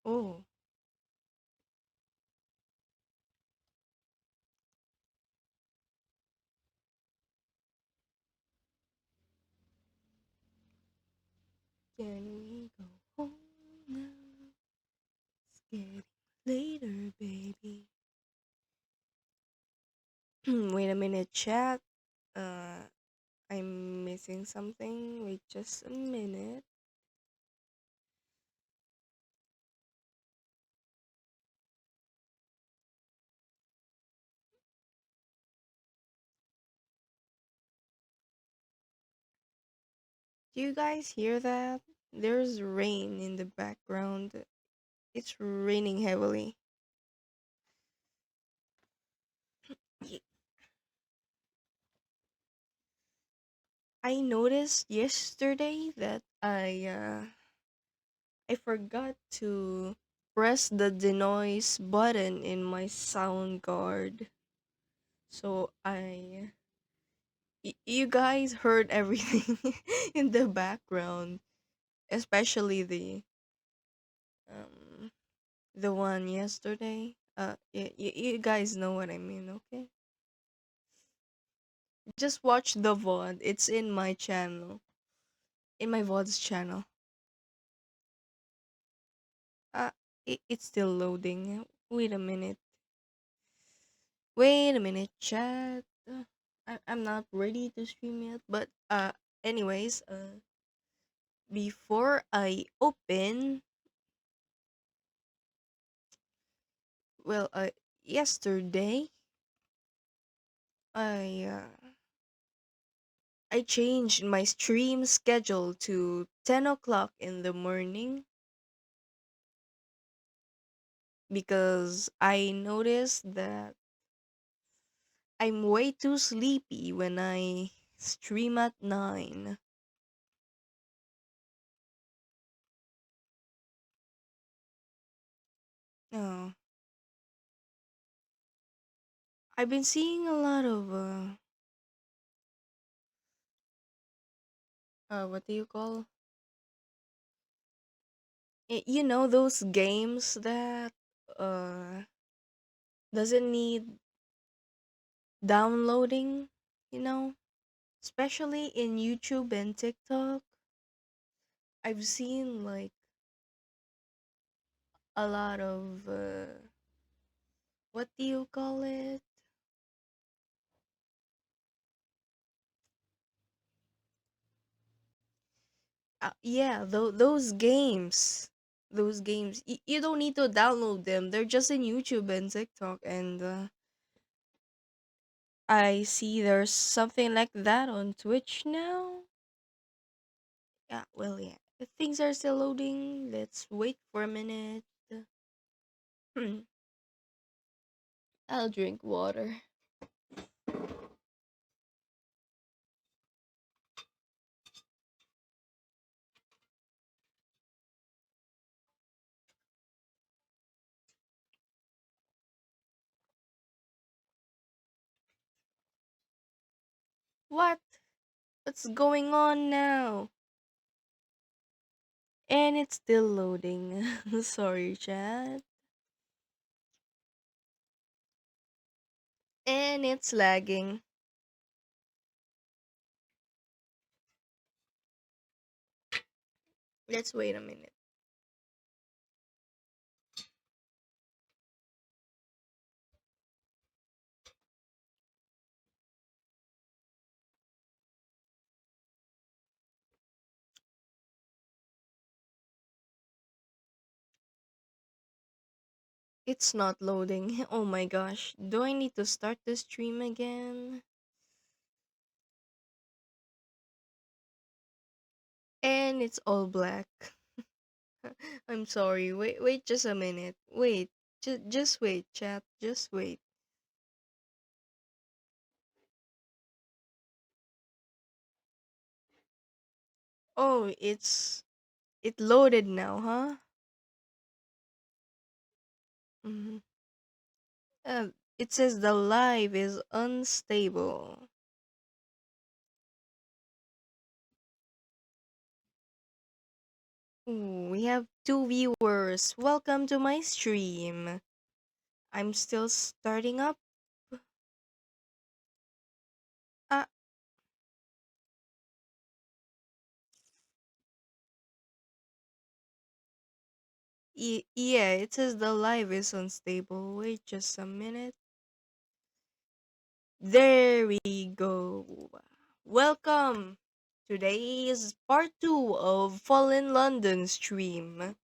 Oh, can we go home now? It's getting later, baby. Wait a minute, chat. Uh, I'm missing something. Wait just a minute. Do you guys hear that? There's rain in the background. It's raining heavily. Y- I noticed yesterday that I forgot to press the denoise button in my sound card. So you guys heard everything in the background, especially um the one yesterday. You guys know what I mean, okay? Just watch the VOD. It's in my channel, in my VOD's channel. Uh, it's still loading. Wait a minute. Wait a minute, chat. I'm not ready to stream yet, but anyways, before I open, well, yesterday I changed my stream schedule to 10 o'clock in the morning because I noticed that I'm way too sleepy when I stream at 9. Oh, I've been seeing a lot of what do you call it? You know those games that uh doesn't need downloading, you know? Especially in YouTube and TikTok, I've seen like a lot of what do you call it? Yeah, those games. You don't need to download them. They're just in YouTube and TikTok, and I see there's something like that on Twitch now. Yeah, well, yeah. If things are still loading, let's wait for a minute. I'll drink water. What? What's going on now? And it's still loading. Sorry, chat. And it's lagging. Let's wait a minute. It's not loading. Oh my gosh. Do I need to start the stream again? And it's all black. I'm sorry. Wait just a minute. Wait. Just wait, chat. Just wait. Oh, it loaded now, huh? Hmm. It says the live is unstable. Ooh, we have two viewers. Welcome to my stream. I'm still starting up. Uh, yeah, it says the live is unstable. Wait just a minute. There we go. Welcome. Today is part 2 of Fallen London stream.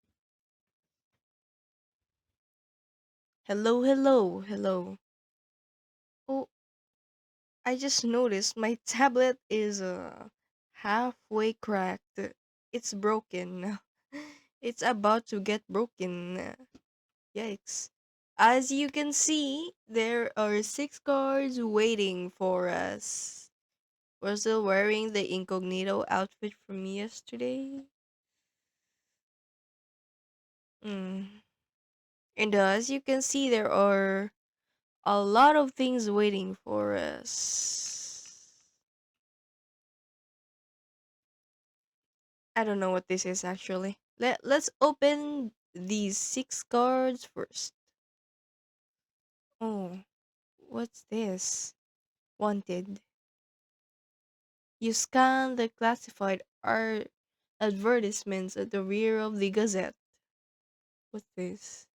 Hello, hello, hello. Oh, I just noticed my tablet is halfway cracked. It's broken. It's about to get broken. Yikes. As you can see, there are 6 cards waiting for us. We're still wearing the incognito outfit from yesterday. Mm. And as you can see, there are a lot of things waiting for us. I don't know what this is actually. Let's open these 6 cards first. Oh, what's this? Wanted. You scan the classified art advertisements at the rear of the Gazette. What's this?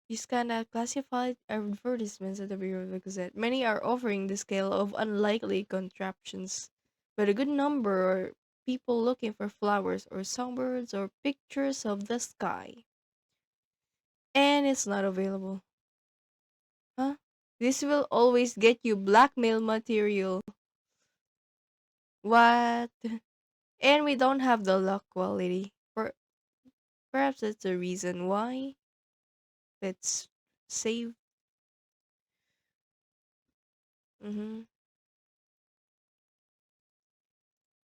You scan the classified advertisements at the rear of the Gazette. Many are offering the scale of unlikely contraptions, but a good number are people looking for flowers or songbirds or pictures of the sky. And it's not available. Huh? This will always get you blackmail material. What? And we don't have the luck quality. Perhaps that's the reason why. Let's save. Mm-hmm.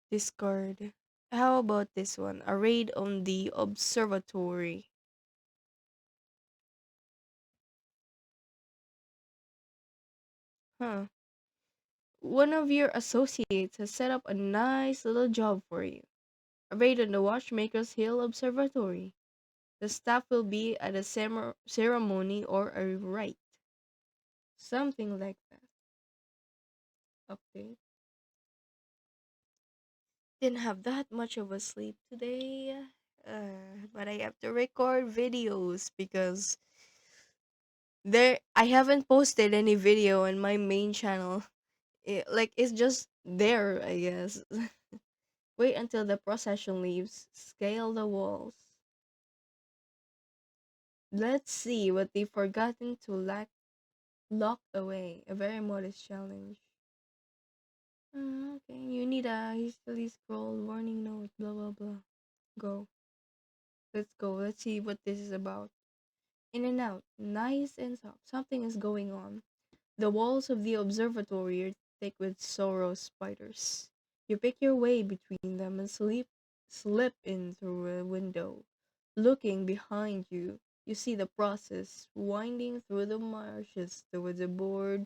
Discard. How about this one? A raid on the observatory. Huh. One of your associates has set up a nice little job for you. A raid on the Watchmaker's Hill Observatory. The staff will be at a ceremony or a rite. Something like that. Update. Didn't have that much of a sleep today. But I have to record videos because I haven't posted any video on my main channel. It's just there, I guess. Wait until the procession leaves. Scale the walls. Let's see what they've forgotten to lock away. A very modest challenge. Okay, you need a hastily scrolled warning note. Blah blah blah. Go. Let's go. Let's see what this is about. In and out. Nice and soft. Something is going on. The walls of the observatory are thick with sorrow spiders. You pick your way between them and slip in through a window. Looking behind you, you see the process winding through the marshes towards a boat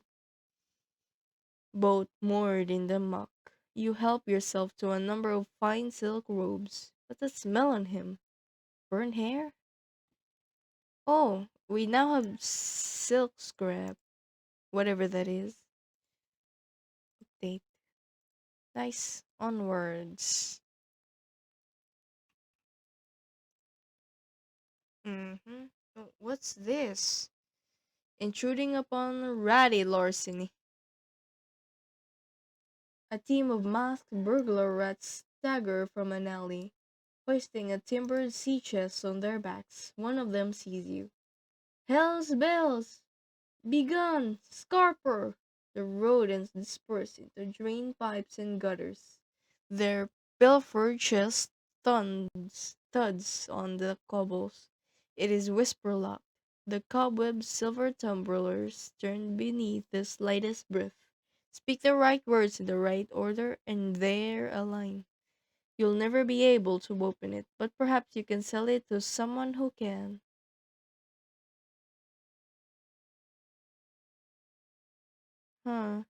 moored in the muck. You help yourself to a number of fine silk robes. What's the smell on him? Burnt hair? Oh, we now have silk scrap, whatever that is. Update. Nice. Onwards. Mm-hmm. Oh, what's this? Intruding upon ratty larceny. A team of masked burglar rats stagger from an alley, hoisting a timbered sea chest on their backs. One of them sees you. Hell's bells! Begone! Scarper! The rodents disperse into drain pipes and gutters. Their pilfered chest thuds on the cobbles. It is whisper locked. The cobweb silver tumblers turn beneath the slightest breath. Speak the right words in the right order, and they're a line. You'll never be able to open it, but perhaps you can sell it to someone who can. Huh.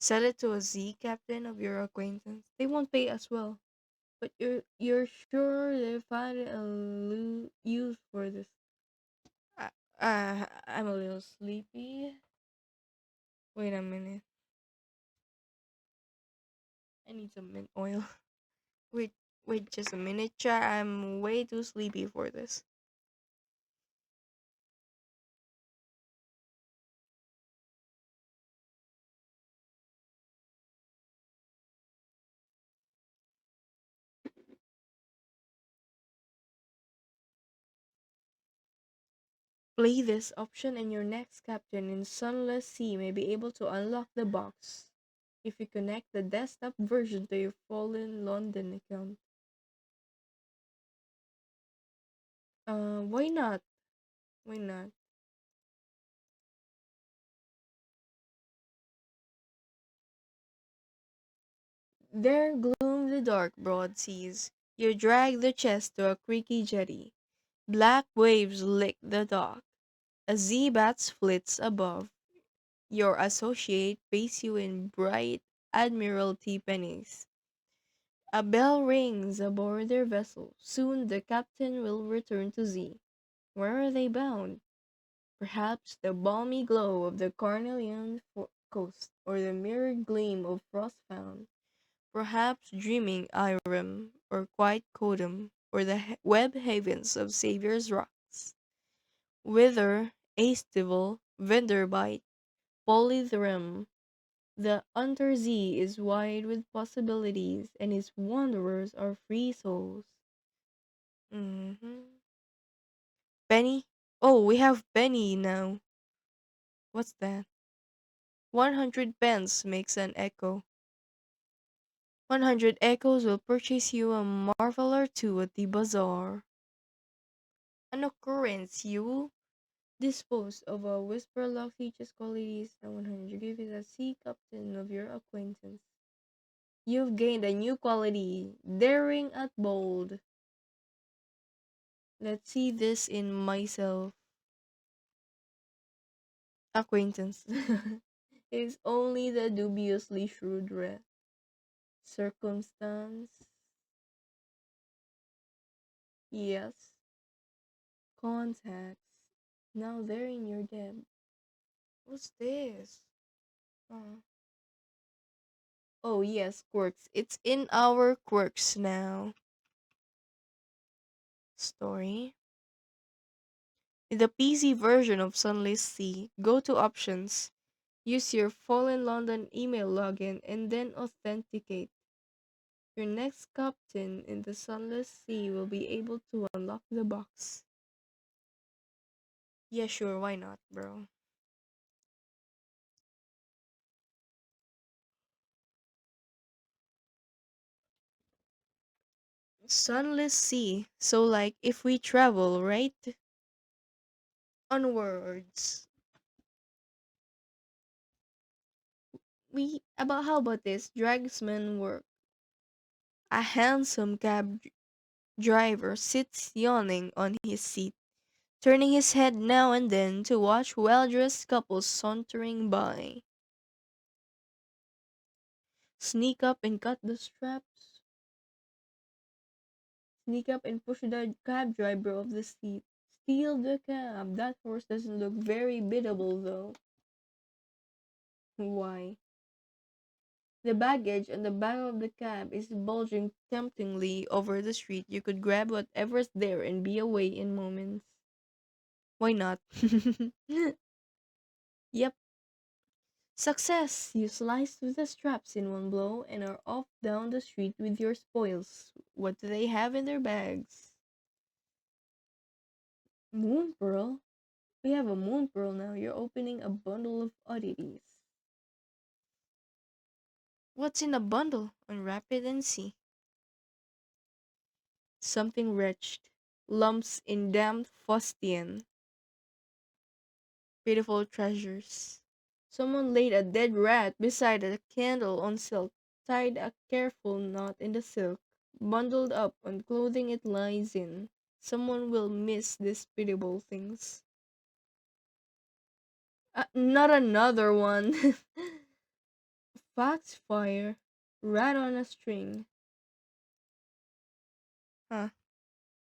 Sell it to a Z captain of your acquaintance. They won't pay as well, but you're sure they find a use for this. I'm a little sleepy. Wait a minute. I need some mint oil. Wait, wait just a minute, chat. I'm way too sleepy for this. Play this option and your next captain in Sunless Sea may be able to unlock the box if you connect the desktop version to your Fallen London account. Why not? Why not? There gloom the dark broad seas. You drag the chest to a creaky jetty. Black waves lick the dock. A Z-bat flits above. Your associate pays you in bright Admiralty pennies. A bell rings aboard their vessel. Soon the captain will return to Z. Where are they bound? Perhaps the balmy glow of the Carnelian coast, or the mirrored gleam of Frostfound. Perhaps dreaming Irem, or quiet Codum, or the web havens of Saviour's Rocks. Whither, Aestival, Venderbite, Polythrem, the Untersee is wide with possibilities, and its wanderers are free souls. hmm Penny? Oh, we have Penny now. What's that? 100 pence makes an echo. 100 echoes will purchase you a marvel or two at the bazaar. An occurrence you dispose of a whisper lock features qualities and 100 give it a sea captain of your acquaintance. You've gained a new quality, daring at bold. Let's see this in myself. Acquaintance. Is only the dubiously shrewd circumstance. Yes. Contacts. Now they're in your debt. What's this? Uh, oh, yes, quirks. It's in our quirks now. Story. In the PC version of Sunless Sea, go to Options, use your Fallen London email login, and then authenticate. Your next captain in the Sunless Sea will be able to unlock the box. Yeah, sure, why not, bro? Sunless Sea. So, like, if we travel, right? Onwards. How about this? Dragsman work. A handsome driver sits yawning on his seat, turning his head now and then to watch well-dressed couples sauntering by. Sneak up and cut the straps. Sneak up and push the cab driver off the seat. Steal the cab. That horse doesn't look very biddable though. Why? The baggage on the back of the cab is bulging temptingly over the street. You could grab whatever's there and be away in moments. Why not? Yep. Success! You slice through the straps in one blow and are off down the street with your spoils. What do they have in their bags? Moon Pearl? We have a Moon Pearl now. You're opening a bundle of oddities. What's in a bundle? Unwrap it and see. Something wretched. Lumps in damp fustian. Pitiful treasures. Someone laid a dead rat beside a candle on silk, tied a careful knot in the silk, bundled up on clothing it lies in. Someone will miss these pitiable things. Not another one. Foxfire, rat on a string. Huh.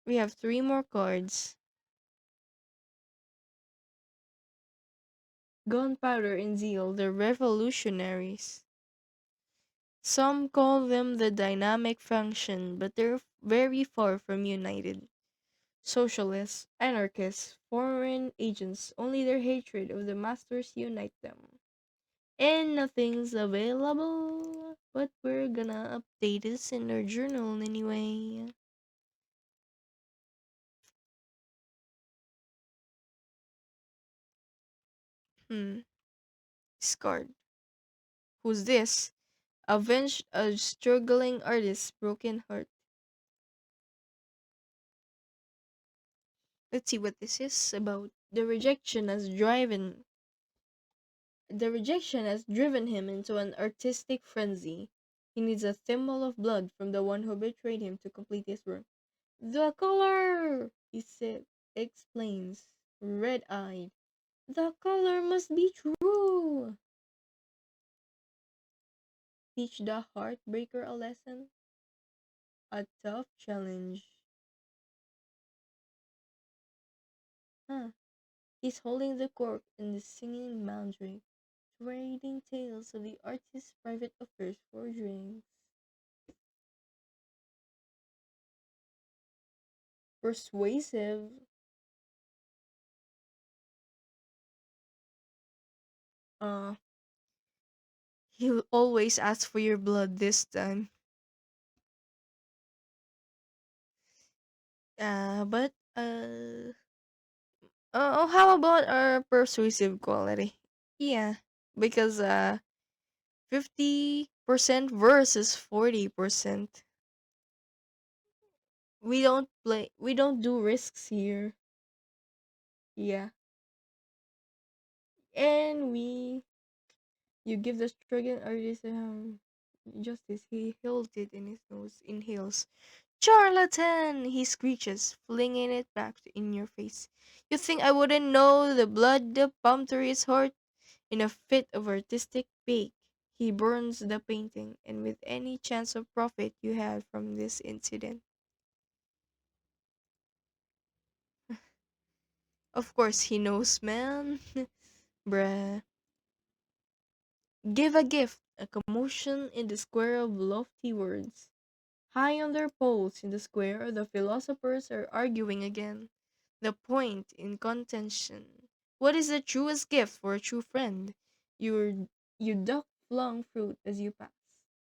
We have three more cards. Gunpowder and Zeal, the revolutionaries. Some call them the dynamic function, but they're very far from united. Socialists, anarchists, foreign agents, only their hatred of the masters unite them. And nothing's available, but we're gonna update this in our journal anyway. Hmm, discard. Who's this? Avenged a struggling artist's broken heart. Let's see what this is about. The rejection has driven him into an artistic frenzy. He needs a thimble of blood from the one who betrayed him to complete his work. The color, he said, explains, red-eyed. The color must be true. Teach the heartbreaker a lesson. A tough challenge. Huh. He's holding the cork and the singing mandrake, trading tales of the artist's private affairs for drinks. Persuasive. Uh, he'll always ask for your blood this time. But how about our persuasive quality? Yeah, because 50% versus 40%. We don't do risks here. Yeah. And you give the struggling artist justice. He held it in his nose, inhales. Charlatan! He screeches, flinging it back in your face. You think I wouldn't know the blood that pumped through his heart? In a fit of artistic pique, he burns the painting, and with any chance of profit you had from this incident. Of course he knows, man. Bruh. Give a gift, a commotion in the square of lofty words. High on their poles in the square, the philosophers are arguing again. The point in contention. What is the truest gift for a true friend? You duck flung fruit as you pass.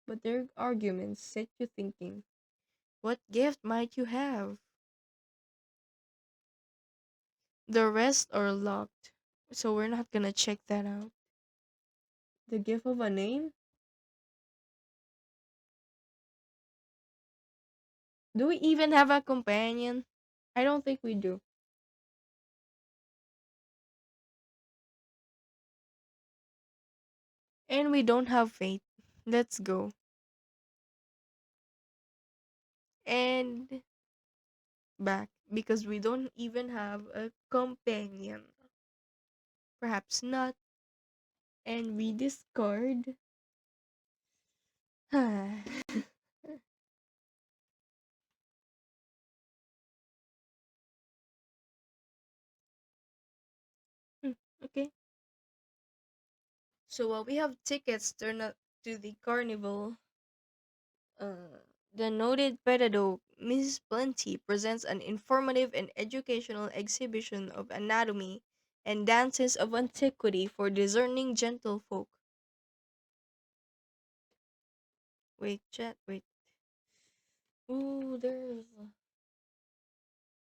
But their arguments set you thinking. What gift might you have? The rest are locked, so we're not gonna check that out. The gift of a name? Do we even have a companion? I don't think we do. And we don't have faith. Let's go. And back because we don't even have a companion. Perhaps not. And we discard. Hmm, okay. So we have tickets to the carnival. The noted pedagogue Mrs. Plenty presents an informative and educational exhibition of anatomy and dances of antiquity for discerning gentlefolk. Wait, chat, wait. Ooh,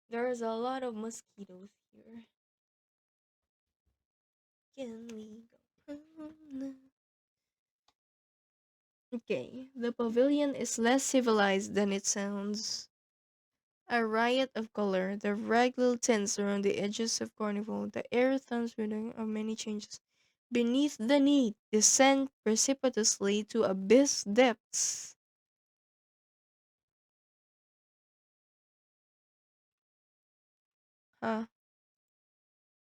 there's a lot of mosquitoes here. Can we go home now? Okay, the pavilion is less civilized than it sounds. A riot of color, the bright little tints around the edges of carnival, the air thums with of many changes. Beneath the need, descend precipitously to abyss depths. Huh.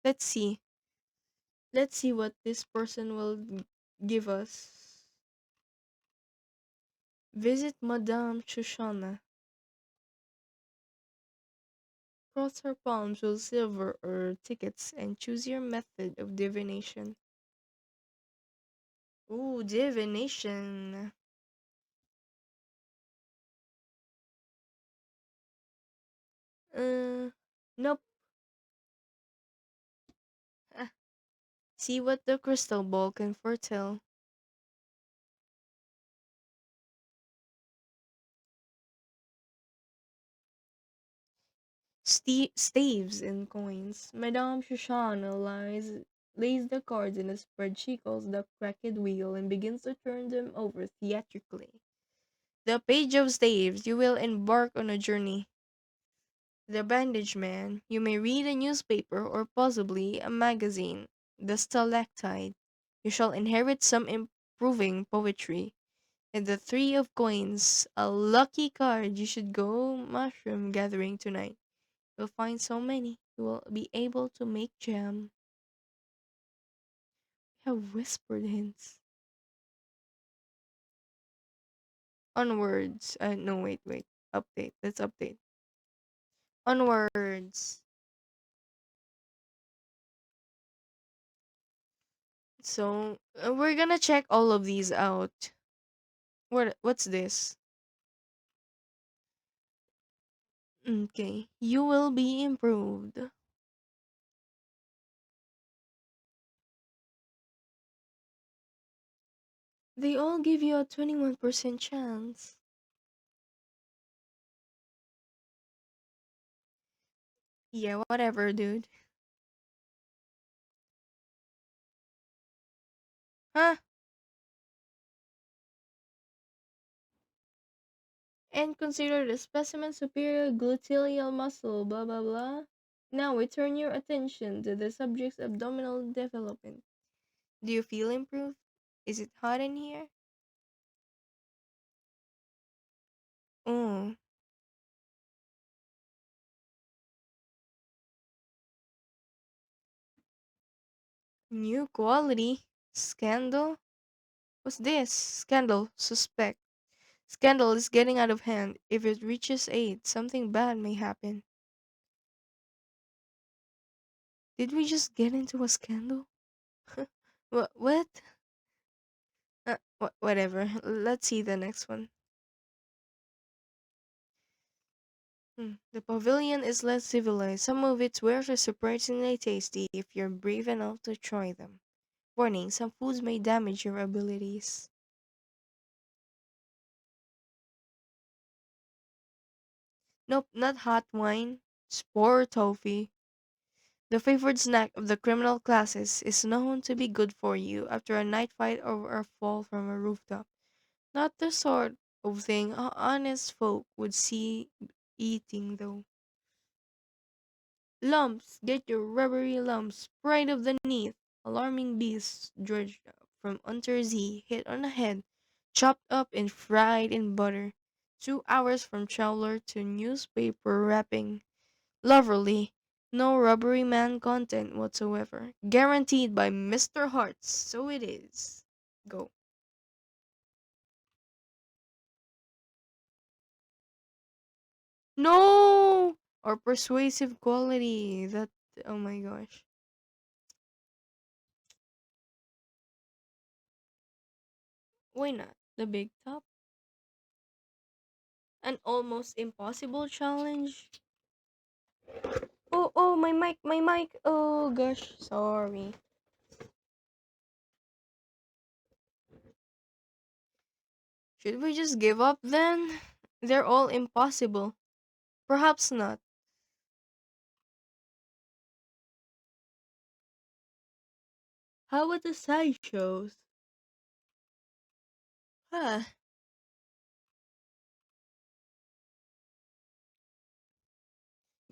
Let's see. Let's see what this person will give us. Visit Madame Shoshana. Cross her palms with silver or tickets and choose your method of divination. Ooh, divination. Uh, nope. Ah, see what the crystal ball can foretell. Staves and coins. Madame Shoshana lays the cards in a spread she calls the cracked wheel and begins to turn them over theatrically. The page of staves, you will embark on a journey. The bandage man, you may read a newspaper or possibly a magazine. The stalactite, you shall inherit some improving poetry. And the three of coins, a lucky card, you should go mushroom gathering tonight. You'll find so many, you will be able to make jam. We have whispered hints. Onwards. No, wait. Update. Let's update. Onwards. So, we're gonna check all of these out. What's this? Okay. You will be improved. They all give you a 21% chance. Yeah, whatever, dude. Huh? And consider the specimen superior gluteal muscle, blah blah blah. Now we turn your attention to the subject's abdominal development. Do you feel improved? Is it hot in here? Oh, new quality. Scandal? What's this? Scandal. Suspect. Scandal is getting out of hand. If it reaches 8, something bad may happen. Did we just get into a scandal? What? Whatever. Let's see the next one. The pavilion is less civilized. Some of its wares are surprisingly tasty if you're brave enough to try them. Warning, some foods may damage your abilities. Nope, not hot wine. Spore toffee. The favorite snack of the criminal classes is known to be good for you after a night fight or a fall from a rooftop. Not the sort of thing honest folk would see eating, though. Lumps, get your rubbery lumps, pride of the neath, alarming beasts dredged from Untersee, hit on the head, chopped up and fried in butter. 2 hours from Chowler to newspaper wrapping. Loverly, no rubbery man content whatsoever. Guaranteed by Mr. Hearts, so it is. Go. No! Or persuasive quality. That, oh my gosh. Why not? The big top? An almost impossible challenge? Oh, my mic. Oh gosh, sorry. Should we just give up then? They're all impossible. Perhaps not. How about the sideshows? Huh.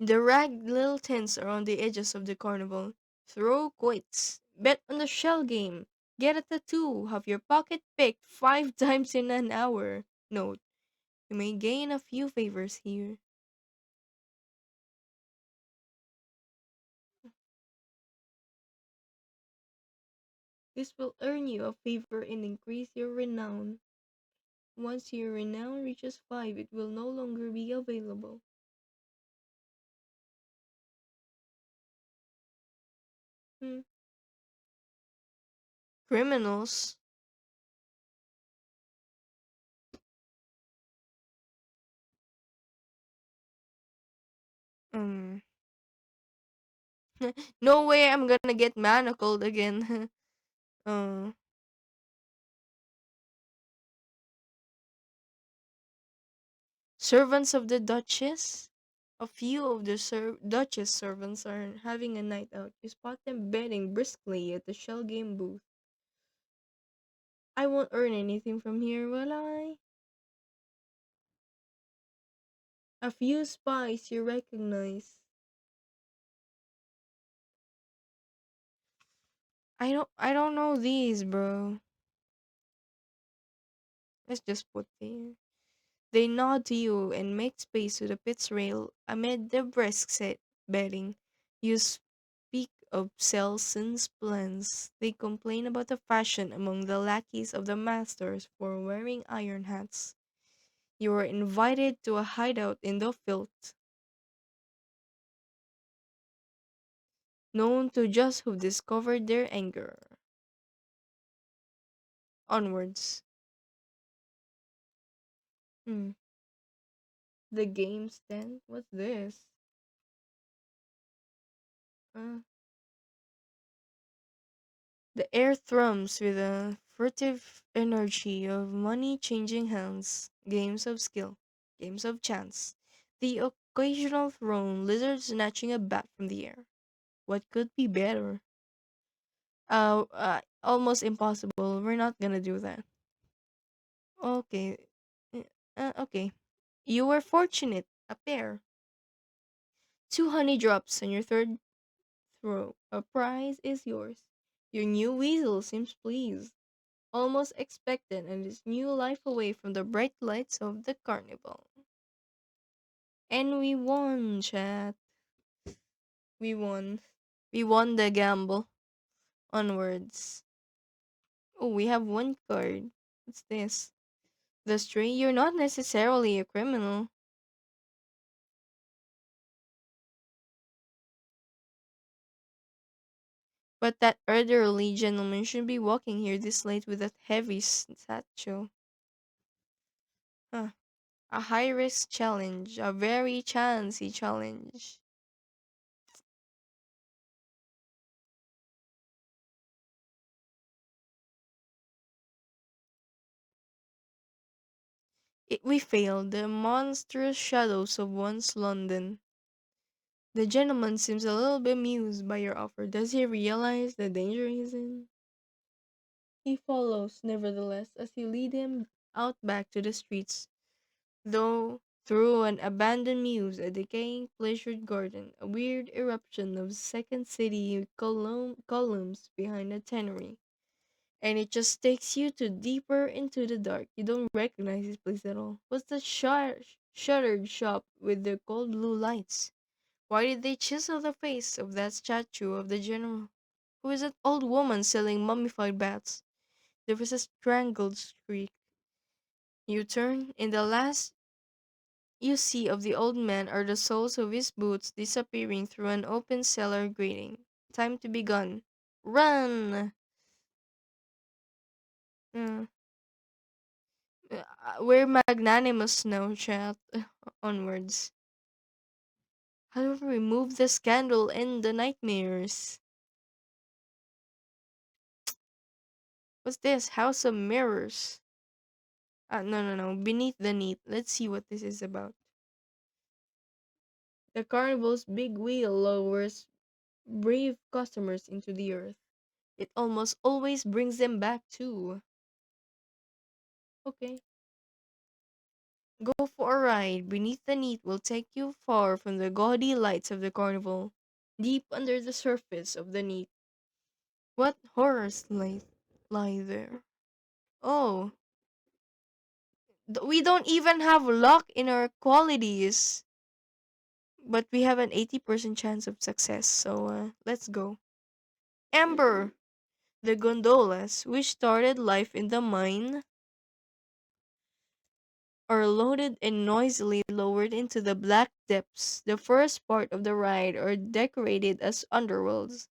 The ragged little tents are on the edges of the carnival. Throw quoits. Bet on the shell game. Get a tattoo. Have your pocket picked 5 times in an hour. Note, you may gain a few favors here. This will earn you a favor and increase your renown. Once your renown reaches 5, it will no longer be available. Hmm. Criminals? Um, no way I'm gonna get manacled again. uh, Servants of the Duchess? A few of the Duchess servants are having a night out. You spot them betting briskly at the shell game booth. I won't earn anything from here, will I? A few spies you recognize. I don't know these, bro. Let's just put there. They nod to you and make space to the pit's rail amid the brisk set betting. You speak of Celson's plans. They complain about the fashion among the lackeys of the masters for wearing iron hats. You are invited to a hideout in the filth, known to just who've discovered their anger. Onwards. Hmm. The game stand? What's this? Uh, the air thrums with the furtive energy of money changing hands, games of skill, games of chance, the occasional thrown lizard snatching a bat from the air. What could be better? Almost impossible. We're not gonna do that. Okay. Okay. You were fortunate. A pair. Two honey drops on your third throw. A prize is yours. Your new weasel seems pleased, almost expectant in its new life away from the bright lights of the carnival. And we won, chat. We won. We won the gamble. Onwards. Oh, we have one card. What's this? The stray, you're not necessarily a criminal. But that elderly gentleman shouldn't be walking here this late with that heavy satchel. Huh. A high risk challenge. A very chancy challenge. We failed. The monstrous shadows of once London. The gentleman seems a little bemused by your offer. Does he realize the danger he's in? He follows, nevertheless, as you lead him out back to the streets, though through an abandoned mews, a decaying pleasure garden, a weird eruption of second city columns behind a tannery. And it just takes you to deeper into the dark. You don't recognize this place at all. What's the shuttered shop with the cold blue lights? Why did they chisel the face of that statue of the general? Who is that old woman selling mummified bats? There was a strangled shriek. You turn, and the last you see of the old man are the soles of his boots disappearing through an open cellar grating. Time to be gone. Run! Uh, we're magnanimous now, chat. Onwards. How do we remove the scandal and the nightmares? What's this? House of Mirrors. No, no, no. Beneath the Neat. Let's see what this is about. The carnival's big wheel lowers brave customers into the earth. It almost always brings them back too. Okay. Go for a ride. Beneath the Neat will take you far from the gaudy lights of the carnival. Deep under the surface of the Neat. What horrors lie there? Oh, we don't even have luck in our qualities. But we have an 80% chance of success, so let's go. Amber! The gondolas, which started life in the mine, are loaded and noisily lowered into the black depths. The first part of the ride are decorated as underworlds.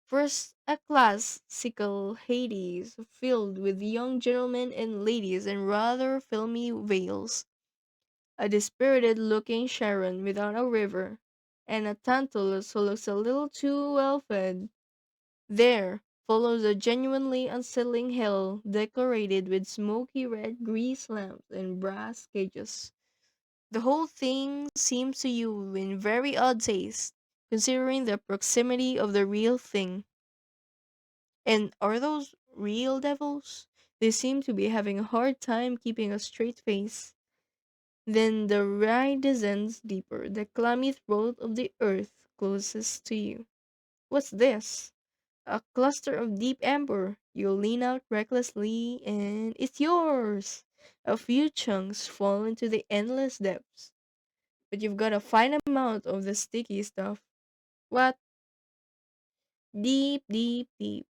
First, a classical Hades filled with young gentlemen and ladies in rather filmy veils, a dispirited looking Sharon without a river, and a Tantalus who looks a little too well fed. There follows a genuinely unsettling hell decorated with smoky red grease lamps and brass cages. The whole thing seems to you in very odd taste, considering the proximity of the real thing. And are those real devils? They seem to be having a hard time keeping a straight face. Then the ride descends deeper, the clammy throat of the earth closest to you. What's this? A cluster of deep amber. You lean out recklessly, and it's yours! A few chunks fall into the endless depths, but you've got a fine amount of the sticky stuff. What? Deep, deep, deep.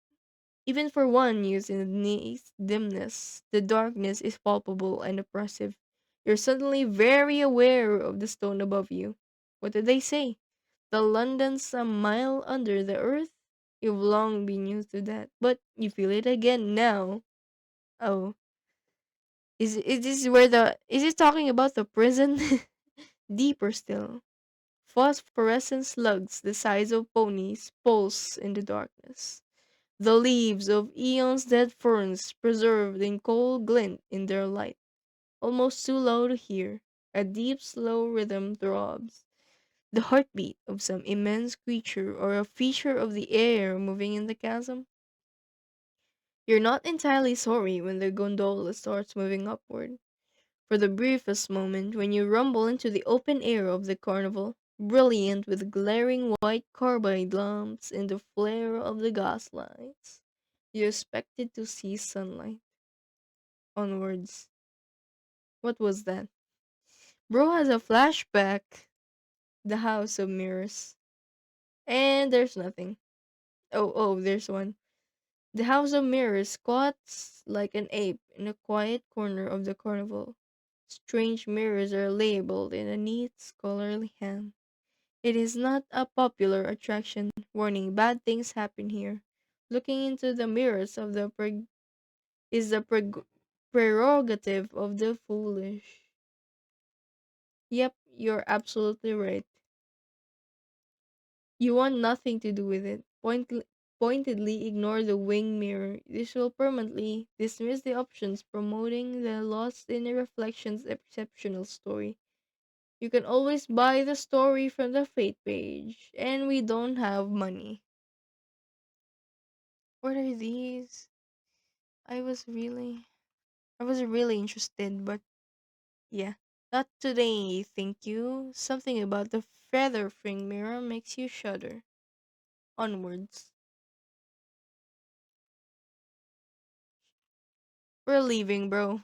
Even for one used in the dimness, the darkness is palpable and oppressive. You're suddenly very aware of the stone above you. What did they say? The London's a mile under the earth? You've long been used to that, but you feel it again now. Oh, is this where the is it talking about the prison? Deeper still. Phosphorescent slugs the size of ponies pulse in the darkness. The leaves of eons dead ferns preserved in cold glint in their light, almost too low to hear. A deep, slow rhythm throbs, the heartbeat of some immense creature or a feature of the air moving in the chasm. You're not entirely sorry when the gondola starts moving upward. For the briefest moment, when you rumble into the open air of the carnival, brilliant with glaring white carbide lamps in the flare of the gas lights, you expected to see sunlight. Onwards. What was that? Bro has a flashback. The House of Mirrors. And there's nothing. Oh, there's one. The House of Mirrors squats like an ape in a quiet corner of the carnival. Strange mirrors are labeled in a neat scholarly hand. It is not a popular attraction, warning bad things happen here. Looking into the mirrors of the is the prerogative of the foolish. Yep, you're absolutely right. You want nothing to do with it. Pointedly ignore the wing mirror. This will permanently dismiss the options promoting the lost in a reflections exceptional story. You can always buy the story from the fate page, and we don't have money. What are these? I was really I was really interested, but yeah. Not today, thank you. Something about the feather fring mirror makes you shudder. Onwards. We're leaving, bro.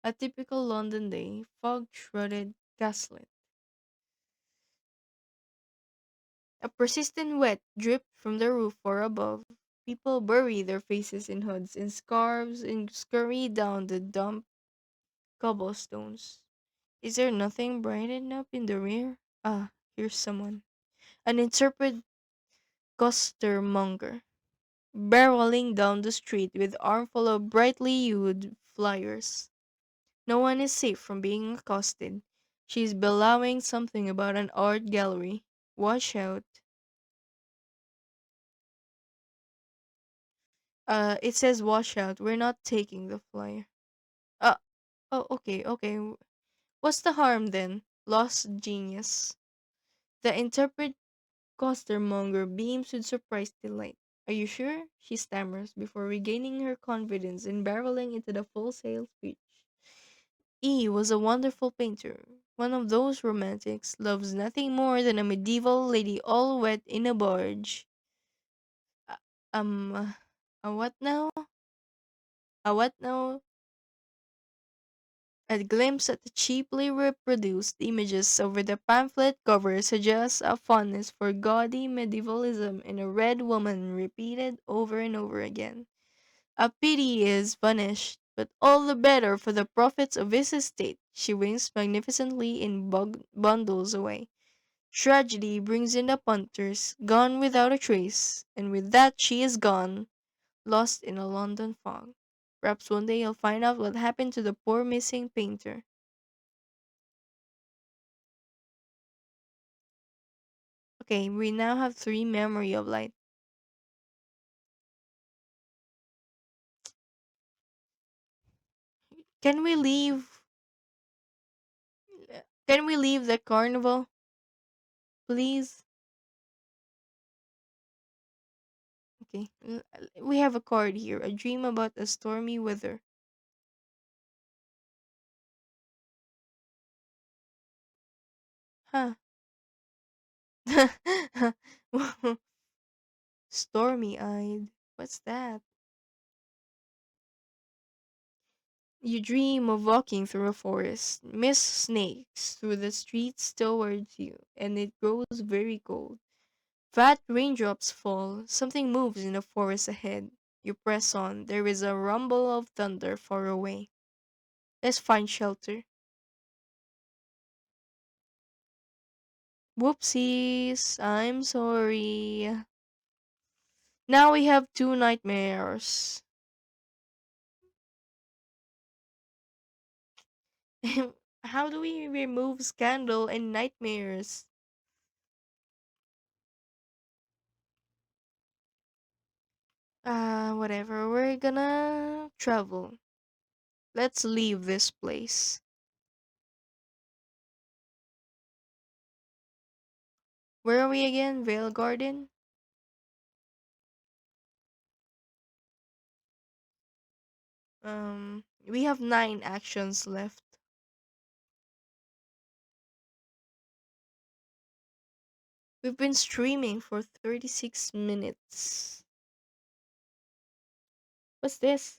A typical London day, fog shrouded, gaslit. A persistent wet dripped from the roof far above. People bury their faces in hoods and scarves and scurry down the damp cobblestones. Is there nothing brightened up in the rear? Ah, here's someone. An intrepid costermonger, barreling down the street with armful of brightly hued flyers. No one is safe from being accosted. She's bellowing something about an art gallery. Watch out. It says watch out. We're not taking the flyer. Uh, oh, okay. What's the harm then? Lost genius. The interpret costermonger beams with surprised delight. Are you sure? She stammers before regaining her confidence and barreling into the full sail speech. E was a wonderful painter. One of those romantics loves nothing more than a medieval lady all wet in a barge. Uh, um, uh, a what now? A what now? A glimpse at the cheaply reproduced images over the pamphlet cover suggests a fondness for gaudy medievalism in a red woman repeated over and over again. A pity is vanished. But all the better for the profits of his estate. She winks magnificently and bundles away. Tragedy brings in the punters, gone without a trace, and with that she is gone, lost in a London fog. Perhaps one day you'll find out what happened to the poor missing painter. Okay, we now have three memory of light. Can we leave? Can we leave the carnival, please? Okay, we have a card here. A dream about a stormy weather. Huh. Stormy eyed. What's that? You dream of walking through a forest, mist snakes through the streets towards you, and it grows very cold. Fat raindrops fall, something moves in the forest ahead. You press on, there is a rumble of thunder far away. Let's find shelter. Whoopsies, I'm sorry. Now we have two nightmares. How do we remove scandal and nightmares? Whatever, we're gonna travel. Let's leave this place. Where are we again? Vale Garden? We have 9 actions left. We've been streaming for 36 minutes. What's this?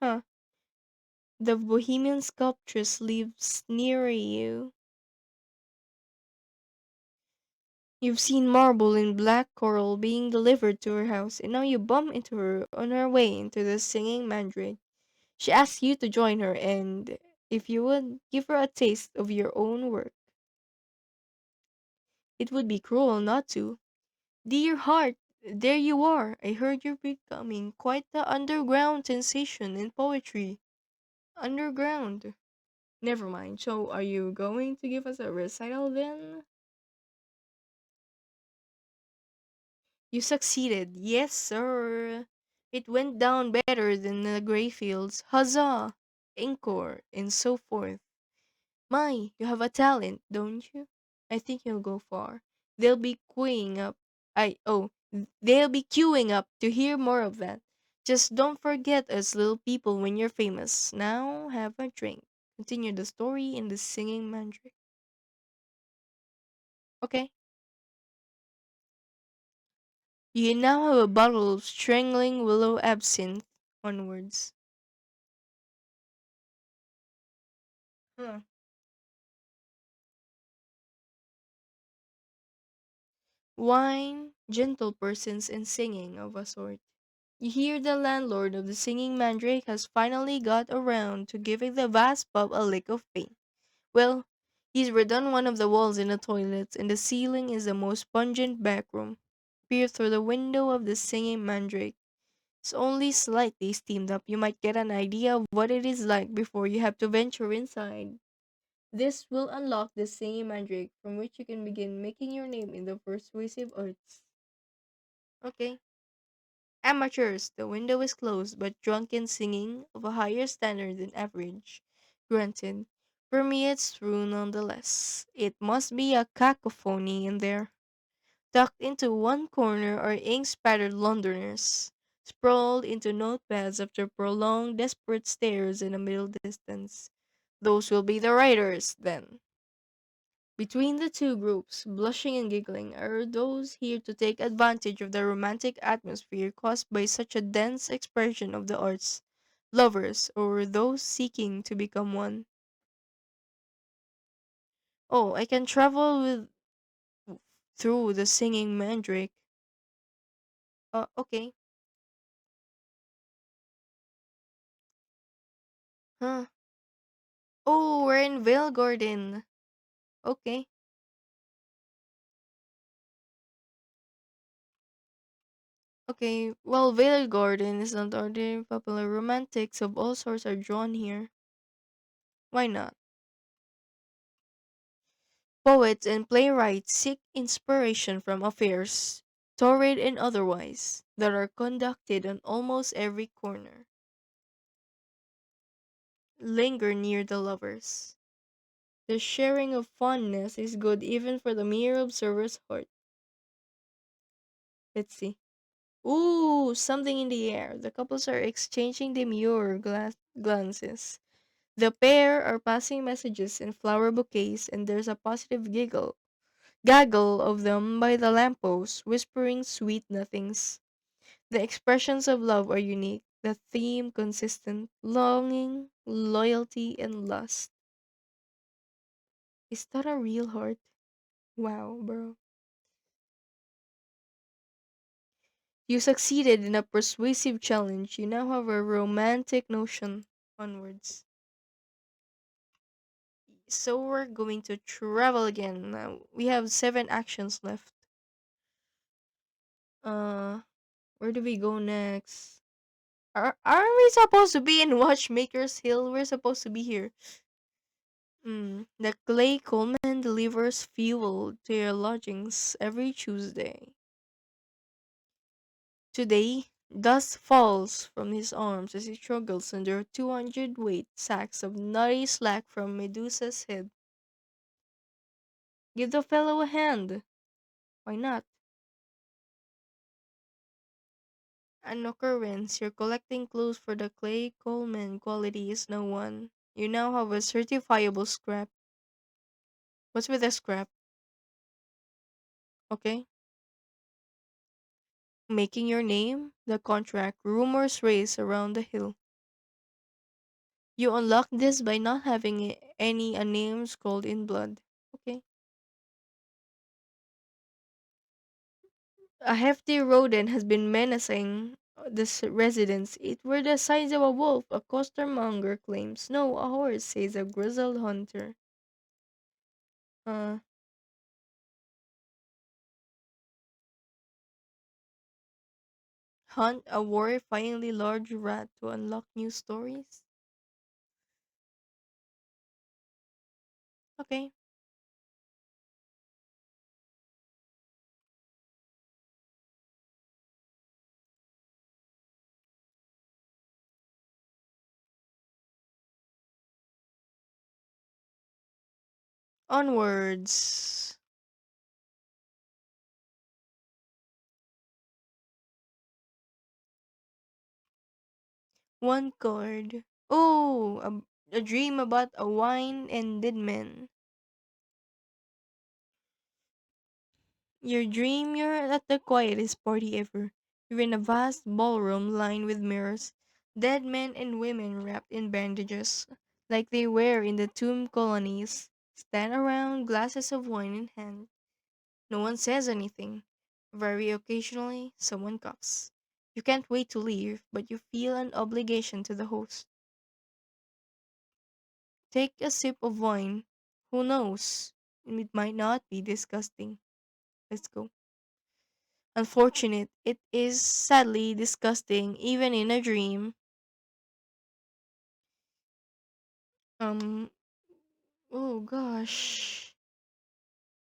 Huh. The Bohemian sculptress lives near you. You've seen marble in black coral being delivered to her house, and now you bump into her on her way into the singing mandrake. She asks you to join her, and if you would give her a taste of your own work, it would be cruel not to. Dear heart, there you are. I heard you're becoming quite the underground sensation in poetry. Underground. Never mind. So, are you going to give us a recital then? You succeeded. Yes, sir. It went down better than the Greyfields. Huzzah! Encore, and so forth. My, you have a talent, don't you? I think you'll go far. They'll be queuing up. They'll be queuing up to hear more of that. Just don't forget us little people when you're famous. Now have a drink. Continue the story in the singing mandrake. Okay. You now have a bottle of strangling willow absinthe. Onwards. Huh. Wine, gentle persons, and singing of a sort. You hear the landlord of the singing mandrake has finally got around to giving the vast pub a lick of paint. Well, he's redone one of the walls in the toilets, and the ceiling is the most pungent backroom. Peer through the window of the singing mandrake. It's only slightly steamed up. You might get an idea of what it is like before you have to venture inside. This will unlock the singing mandrake from which you can begin making your name in the persuasive arts. Okay. Amateurs, the window is closed, but drunken singing of a higher standard than average, granted, permeates through nonetheless. It must be a cacophony in there. Tucked into one corner are ink-spattered Londoners, sprawled into notepads after prolonged desperate stares in the middle distance. Those will be the writers, then. Between the two groups, blushing and giggling, are those here to take advantage of the romantic atmosphere caused by such a dense expression of the arts, lovers, or those seeking to become one. Oh, I can travel with through the singing mandrake. Okay. Huh. Oh, we're in Vale Garden. Okay. Okay. Well, Vale Garden is not ordinary popular. Romantics of all sorts are drawn here. Why not? Poets and playwrights seek inspiration from affairs, torrid and otherwise, that are conducted on almost every corner. Linger near the lovers. The sharing of fondness is good even for the mere observer's heart. Let's see. Ooh, something in the air. The couples are exchanging demure glances. The pair are passing messages in flower bouquets, and there's a positive gaggle of them by the lamppost, whispering sweet nothings. The expressions of love are unique, the theme consistent longing, loyalty, and lust. Is that a real heart? Wow, bro. You succeeded in a persuasive challenge. You now have a romantic notion. Onwards. So we're going to travel again. Now we have 7 actions left. Uh, where do we go next? Are we supposed to be in Watchmaker's Hill? We're supposed to be here. The Clay Coleman delivers fuel to your lodgings every Tuesday. Today, dust falls from his arms as he struggles under 200-weight sacks of nutty slack from Medusa's head. Give the fellow a hand. Why not? An occurrence. You're collecting clues for the Clay Coleman quality is no one. You now have a certifiable scrap. What's with a scrap? Okay. Making your name? The contract. Rumors race around the hill. You unlock this by not having any a name scrawled in blood. Okay. A hefty rodent has been menacing this residence. It were the size of a wolf, a costermonger claims. No, a horse, says a grizzled hunter. Uh, Hunt a horrifyingly large rat to unlock new stories? Okay. Onwards. One card. Oh, a dream about a wine-ended man. Your dream you're at the quietest party ever. You're in a vast ballroom lined with mirrors. Dead men and women wrapped in bandages, like they were in the tomb colonies, stand around, glasses of wine in hand. No one says anything. Very occasionally, someone coughs. You can't wait to leave, but you feel an obligation to the host. Take a sip of wine. Who knows? It might not be disgusting. Let's go. Unfortunate, it is sadly disgusting, even in a dream. Um, oh gosh.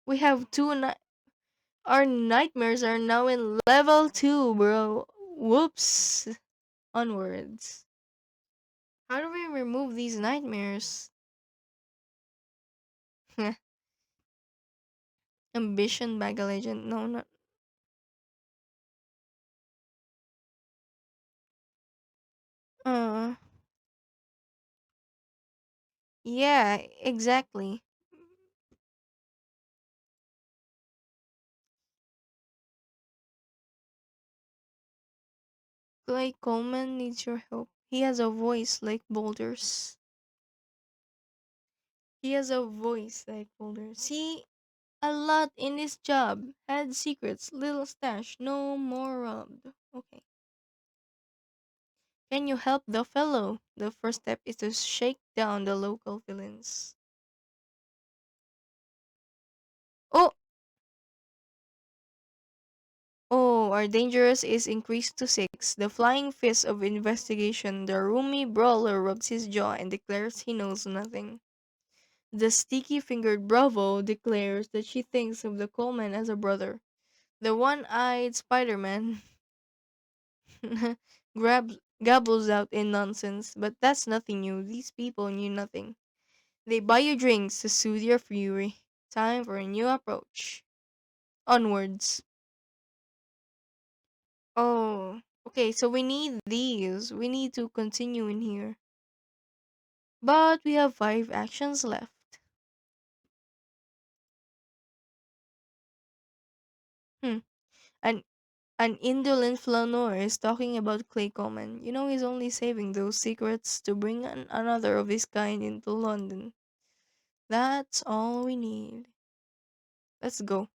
We have our nightmares are now in level 2, bro. Whoops. Onwards. How do we remove these nightmares? Ambition Mega Legend. No, not. Uh, yeah, exactly. Clay Coleman needs your help. He has a voice like boulders. He has a voice like Mulder. See, a lot in this job. Had secrets, little stash, no more robbed. Okay. Can you help the fellow? The first step is to shake down the local villains. Oh, oh, our dangerous is increased to 6. The flying fist of investigation. The roomy brawler rubs his jaw and declares he knows nothing. The sticky fingered Bravo declares that she thinks of the Coleman as a brother. The one eyed Spider Man gabbles out in nonsense, but that's nothing new. These people knew nothing. They buy you drinks to soothe your fury. Time for a new approach. Onwards. Oh, okay, so we need these. We need to continue in here. But we have 5 actions left. Hmm. An An indolent flaneur is talking about Clay Coleman. You know he's only saving those secrets to bring another of his kind into London. That's all we need. Let's go.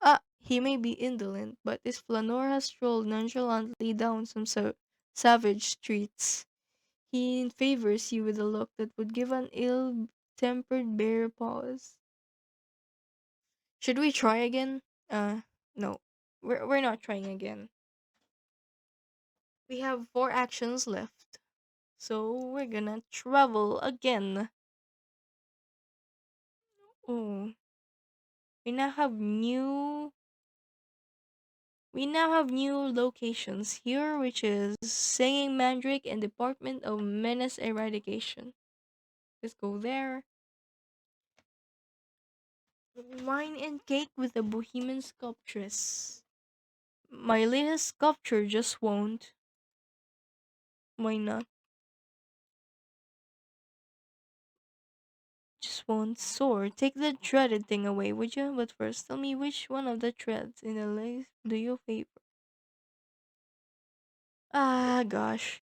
Ah, he may be indolent, but this flaneur has strolled nonchalantly down some savage streets. He favors you with a look that would give an ill-tempered bear pause. Should we try again? No. We're not trying again. We have 4 actions left. So we're gonna travel again. Oh, we now have new we now have new locations here, which is Singing Mandrake and Department of Menace Eradication. Let's go there. Wine and cake with a bohemian sculptress. My latest sculpture just won't. Why not? Just won't soar. Take the dreaded thing away, would you? But first, tell me which one of the threads in the lace do you favor? Ah, gosh.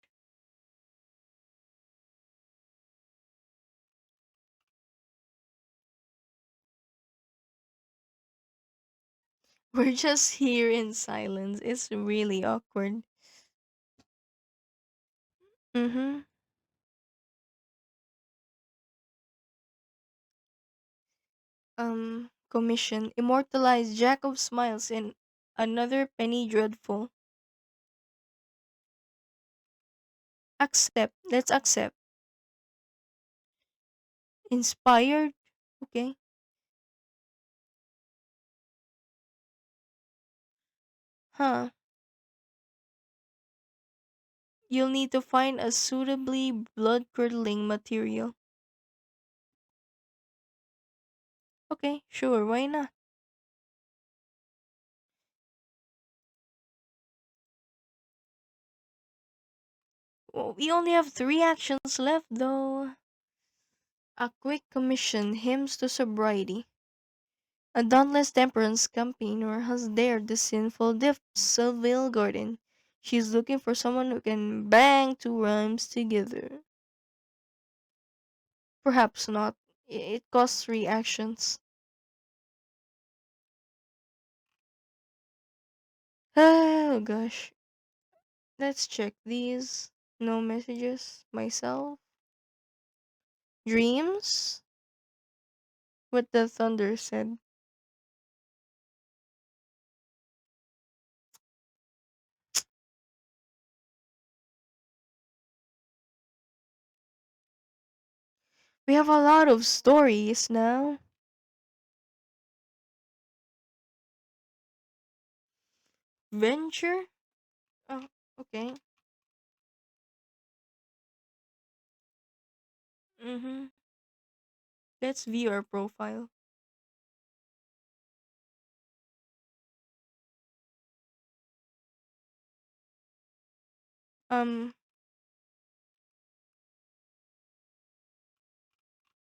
We're just here in silence. It's really awkward. Mm-hmm. Commission. Immortalize Jack of Smiles in another Penny Dreadful. Accept. Let's accept. Inspired? Okay. Huh. You'll need to find a suitably blood-curdling material. Okay, sure, why not? Well, we only have 3 actions left, though. A quick commission. Hymns to sobriety. A dauntless temperance campaigner has dared the sinful depths of Vale Garden. She's looking for someone who can bang 2 rhymes together. Perhaps not. It costs 3 actions. Oh gosh. Let's check these. No messages. Myself. Dreams? What the thunder said. We have a lot of stories now. Venture? Oh, okay. Mm-hmm. Let's view our profile. Um,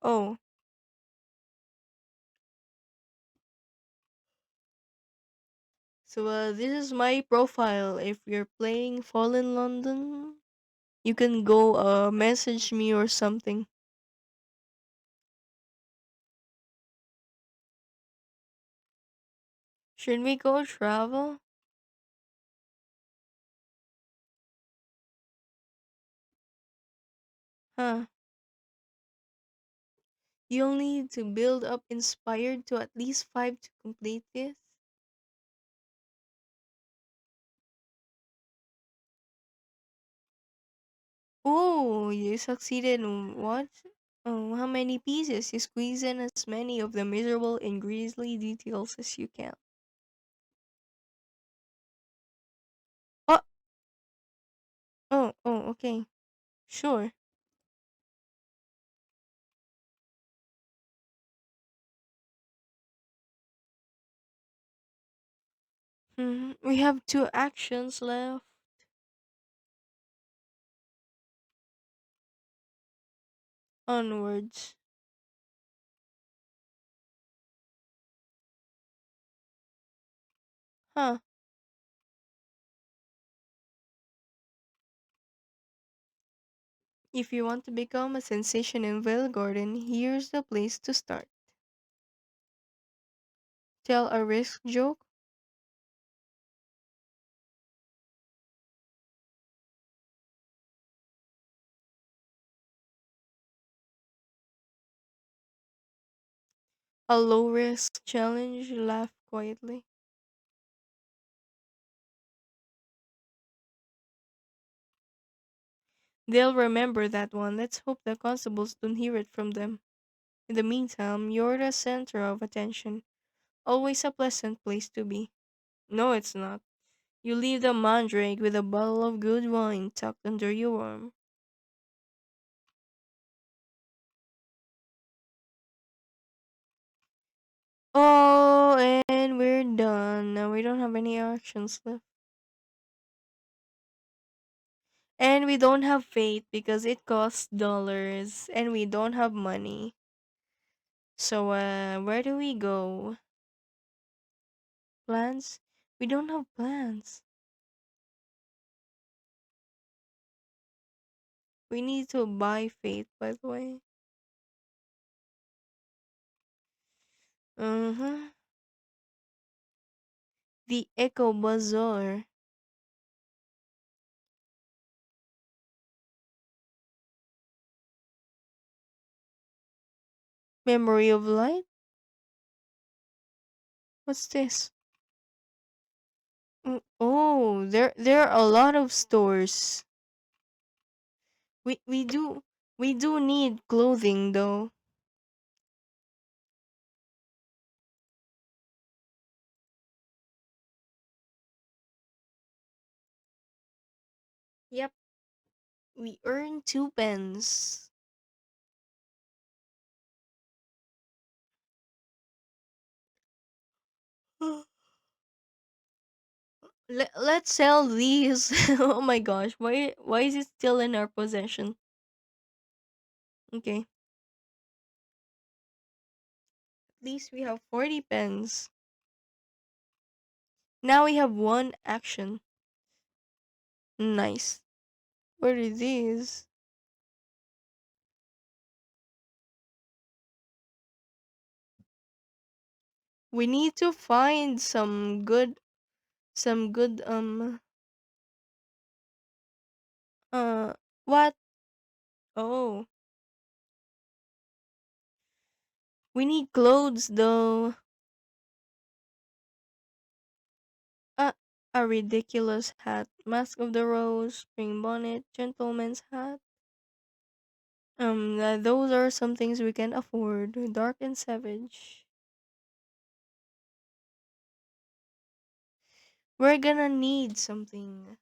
oh, so this is my profile if you're playing Fallen London. You can go message me or something. Should we go travel? Huh. You'll need to build up inspired to at least 5 to complete this. Oh, you succeeded in what? Oh, how many pieces? You squeeze in as many of the miserable and grisly details as you can. Oh, okay. Sure. We have 2 actions left. Onwards. Huh. If you want to become a sensation in Vale Garden, here's the place to start. Tell a risk joke, a low risk challenge, laugh quietly. They'll remember that one. Let's hope the constables don't hear it from them. In the meantime, you're the center of attention. Always a pleasant place to be. No, it's not. You leave the mandrake with a bottle of good wine tucked under your arm. Oh, and we're done. Now we don't have any actions left. And we don't have faith because it costs dollars and we don't have money. So, where do we go? Plans? We don't have plans. We need to buy faith, by the way. Uh huh. The Echo Bazaar. Memory of Light? What's this? Oh, there are a lot of stores. We we do we do need clothing though. Yep, we earn 2 pence. Let's sell these. Oh my gosh, why is it still in our possession? Okay, at least we have 40 pens. Now we have one action. Nice. What are these? We need to find some good uh what? Oh, we need clothes though. Uh, a ridiculous hat, mask of the rose, spring bonnet, gentleman's hat. Those are some things we can afford. Dark and savage. We're gonna need something.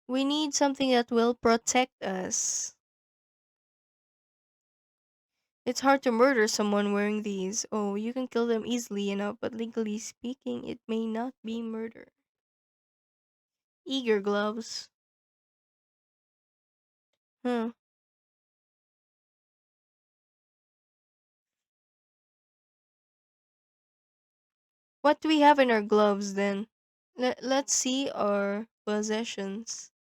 We need something that will protect us. It's hard to murder someone wearing these. Oh, you can kill them easily enough, but legally speaking, it may not be murder. Eager gloves. Huh. What do we have in our gloves then? Let's see our possessions.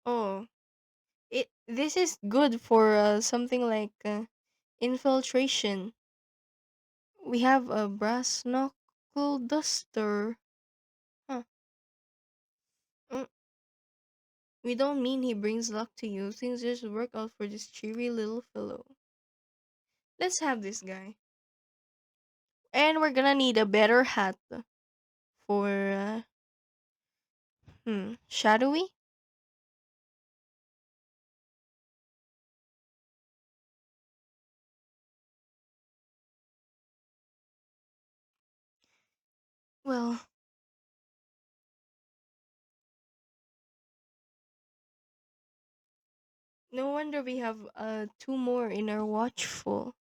Oh, this is good for something like infiltration. We have a brass knuckle duster. Huh. Mm, we don't mean he brings luck to you. Things just work out for this cheery little fellow. Let's have this guy. And we're gonna need a better hat for shadowy. Well, no wonder we have two more in our watchful.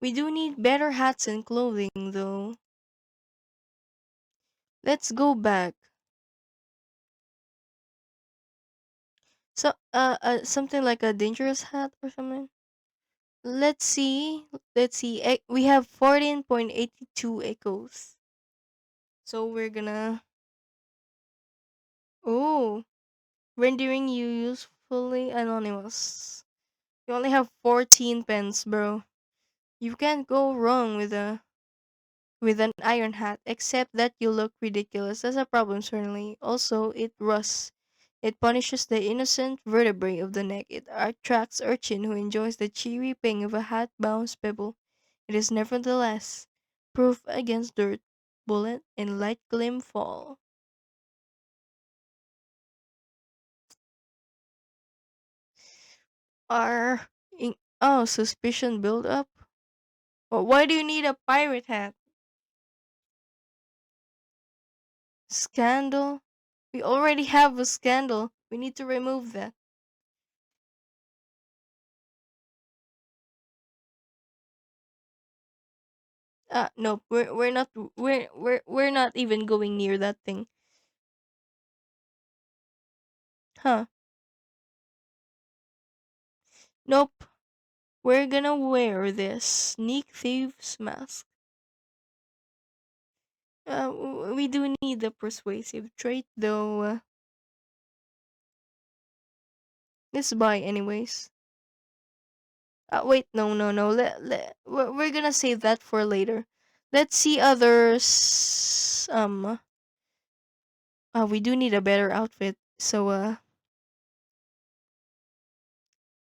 We do need better hats and clothing though. Let's go back. So something like a dangerous hat or something. Let's see. Let's see. We have 14.82 echoes. So we're gonna oh, rendering you usefully anonymous. You only have 14 pence, bro. You can't go wrong with an iron hat, except that you look ridiculous. That's a problem, certainly. Also, it rusts. It punishes the innocent vertebrae of the neck. It attracts urchin who enjoys the cheery ping of a hat-bound pebble. It is nevertheless proof against dirt, bullet, and light gleam fall. Are in- oh, suspicion build up? Why do you need a pirate hat? Scandal? We already have a scandal. We need to remove that. No, we're not even going near that thing. Huh? Nope. We're gonna wear this sneak thief's mask. We do need the persuasive trait, though. Let's buy anyways. Wait, no. We're gonna save that for later. Let's see others. We do need a better outfit. So,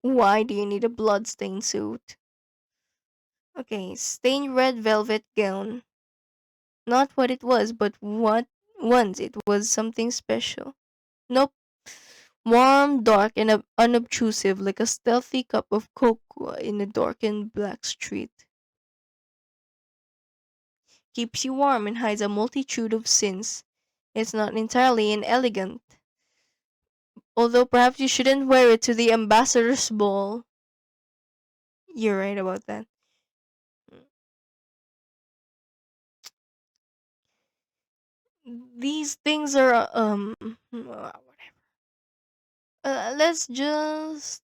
why do you need a bloodstained suit? Okay, stained red velvet gown. Not what it was, but what once it was something special. Nope. Warm, dark, and unobtrusive, like a stealthy cup of cocoa in a darkened black street. Keeps you warm and hides a multitude of sins. It's not entirely inelegant, although perhaps you shouldn't wear it to the ambassador's ball. You're right about that. These things are whatever. Let's just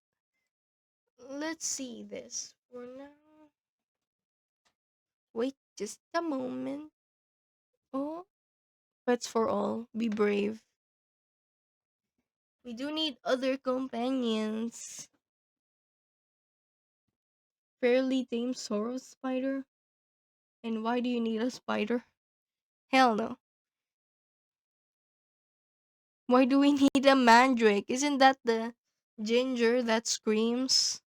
let's see this for now. Wait just a moment. Oh, pets for all. Be brave. We do need other companions. Fairly tame Soros spider? And why do you need a spider? Hell no. Why do we need a mandrake? Isn't that the ginger that screams?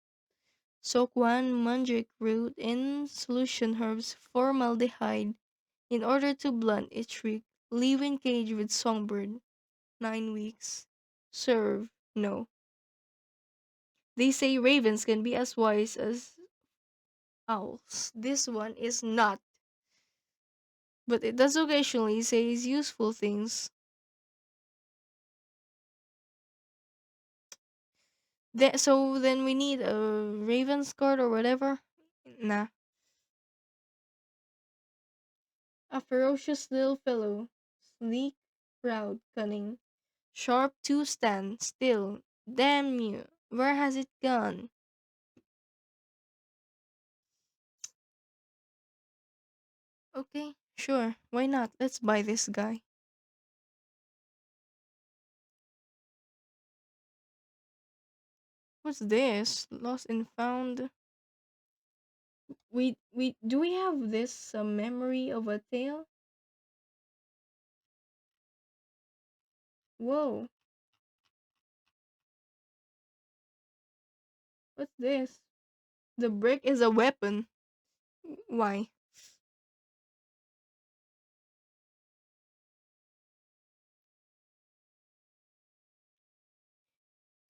Soak one mandrake root in solution herbs formaldehyde in order to blunt its shriek. Leave in cage with songbird. 9 weeks. Serve. No. They say ravens can be as wise as owls. This one is not. But it does occasionally say useful things. So then we need a raven's guard or whatever? Nah. A ferocious little fellow. Sleek, proud, cunning. Sharp to stand still. Damn you. Where has it gone? Okay, sure. Why not? Let's buy this guy. What's this? Lost and found. We do we have this memory of a tale? Whoa, what's this? The brick is a weapon. Why?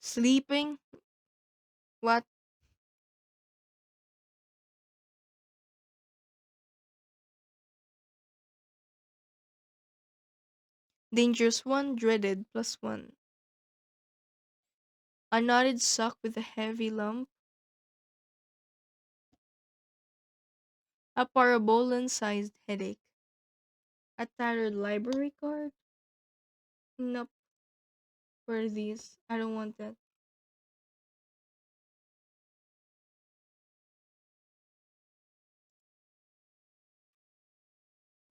Sleeping? What? Dangerous one, dreaded, +1. A knotted sock with a heavy lump. A parabolan-sized headache. A tattered library card. Nope. Where are these? I don't want that.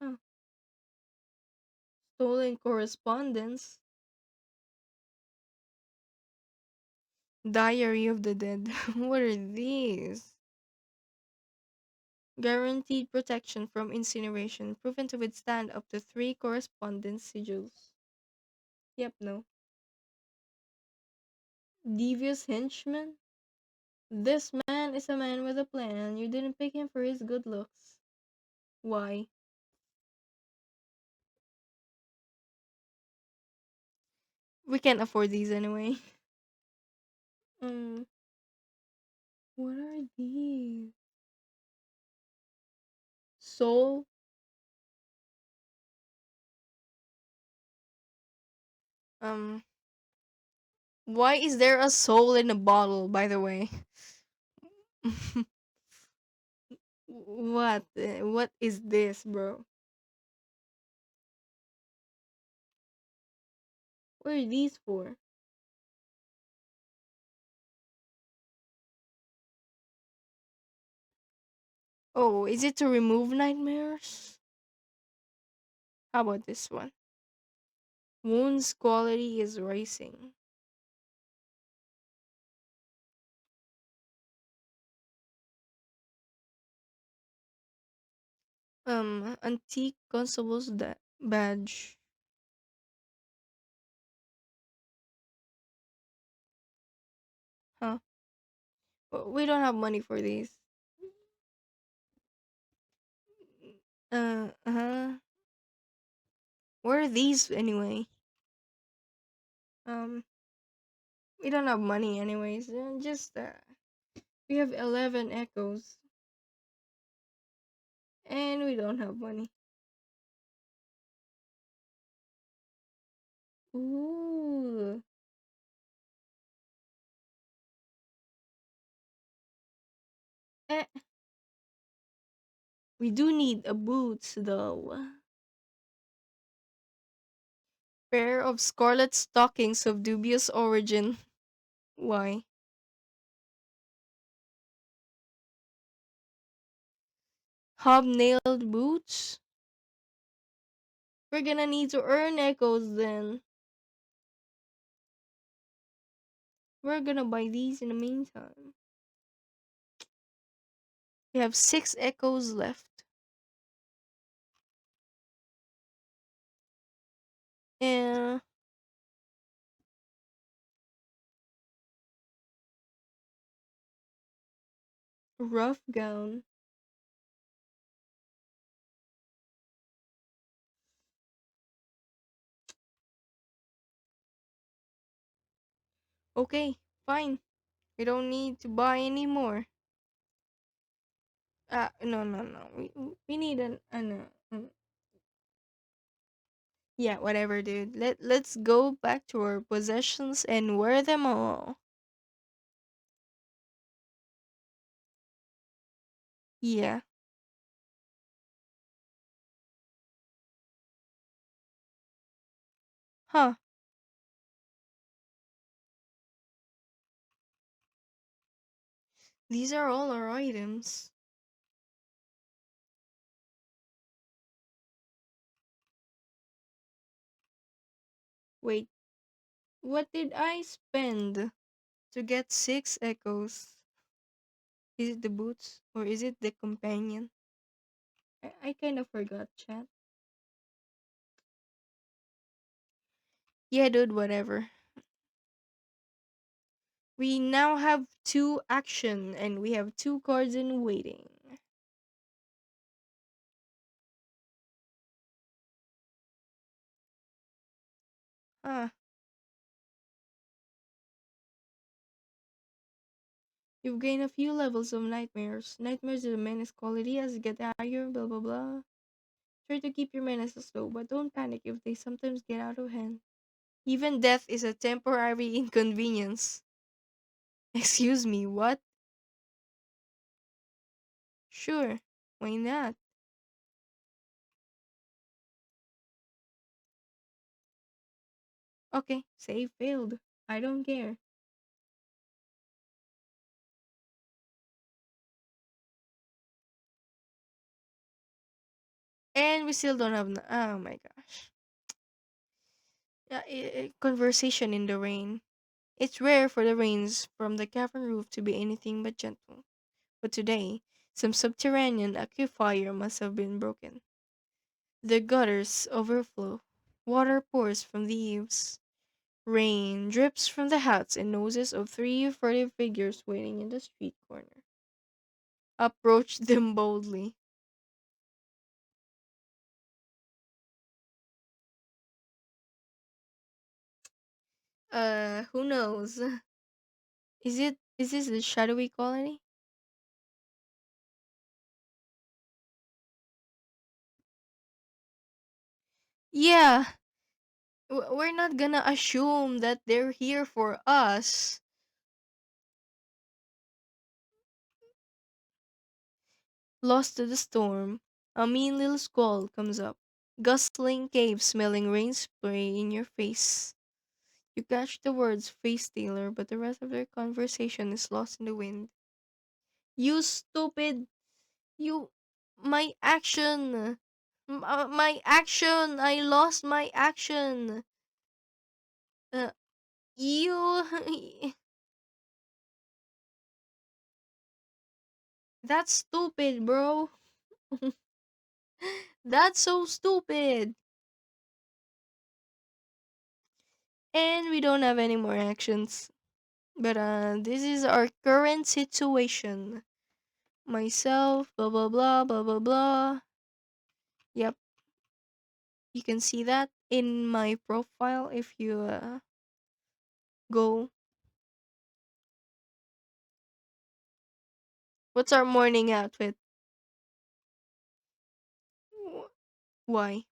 Oh, stolen correspondence. Diary of the Dead. What are these? Guaranteed protection from incineration, proven to withstand up to 3 correspondence sigils. Yep, no. Devious henchman? This man is a man with a plan. You didn't pick him for his good looks. Why? We can't afford these anyway. Um, what are these? Soul? Um, why is there a soul in a bottle, by the way? What? What is this, bro? What are these for? Oh, is it to remove nightmares? How about this one? Wounds quality is rising. Antique constable's badge. Huh? We don't have money for these. Uh-huh. Where are these anyway? Um, we don't have money anyways. Just we have 11 echoes, and we don't have money. Ooh. Eh, we do need a boots though. Pair of scarlet stockings of dubious origin. Why? Hobnailed boots? We're gonna need to earn echoes then. We're gonna buy these in the meantime. We have 6 echoes left. And rough gown. Okay, fine. We don't need to buy any more. No, no, no. We need yeah, whatever, dude. Let's go back to our possessions and wear them all. Yeah. Huh. These are all our items. Wait, what did I spend to get 6 echoes? Is it the boots or is it the companion? I kind of forgot, chat. Yeah, dude, whatever. We now have two action and we have two cards in waiting. Huh. You've gained a few levels of nightmares. Nightmares is a menace quality as you get higher, blah blah blah. Try to keep your menaces low, but don't panic if they sometimes get out of hand. Even death is a temporary inconvenience. Excuse me, what? Sure, why not? Okay, save failed. I don't care. And we still don't have. Oh my gosh. Yeah, conversation in the rain. It's rare for the rains from the cavern roof to be anything but gentle. But today, some subterranean aquifer must have been broken. The gutters overflow. Water pours from the eaves. Rain drips from the hats and noses of three furtive figures waiting in the street corner. Approach them boldly. Who knows? Is this the shadowy colony? Yeah, we're not gonna assume that they're here for us. Lost to the storm, a mean little squall comes up. Gustling cave smelling rain spray in your face. You catch the words face Taylor, but the rest of their conversation is lost in the wind. You stupid! You. My action! My action! I lost my action! Uh, you. That's stupid, bro! That's so stupid! And we don't have any more actions. But this is our current situation. Myself, blah blah blah blah blah blah. Yep, you can see that in my profile if you go. What's our morning outfit? Why?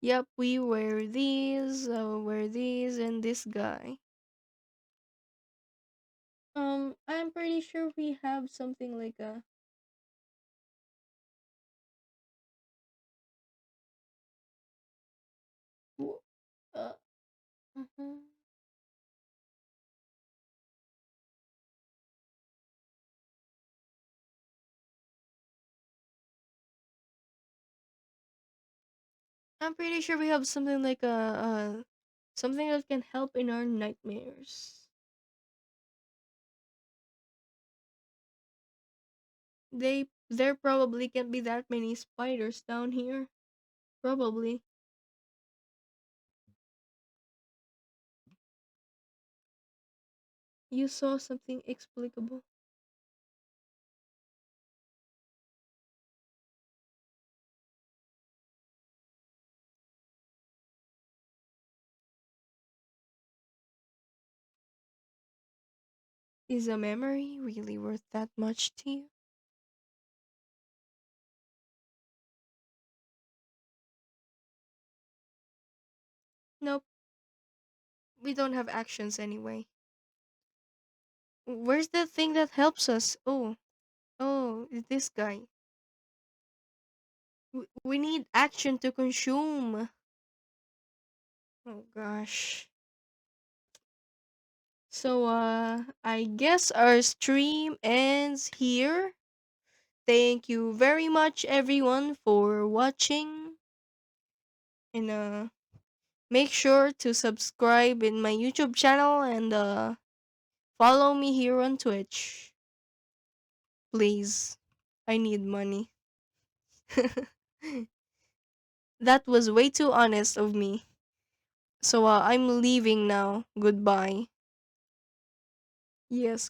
Yep, we wear these, and this guy. I'm pretty sure we have something like a. w- Uh, mhm. I'm pretty sure we have something like something that can help in our nightmares. There probably can't be that many spiders down here. Probably. You saw something explicable. Is a memory really worth that much to you? Nope, we don't have actions anyway. Where's the thing that helps us? Oh, it's this guy. We need action to consume. Oh gosh. So I guess our stream ends here. Thank you very much everyone for watching, and make sure to subscribe in my YouTube channel, and follow me here on Twitch. Please. I need money. That was way too honest of me. So I'm leaving now. Goodbye. Yes,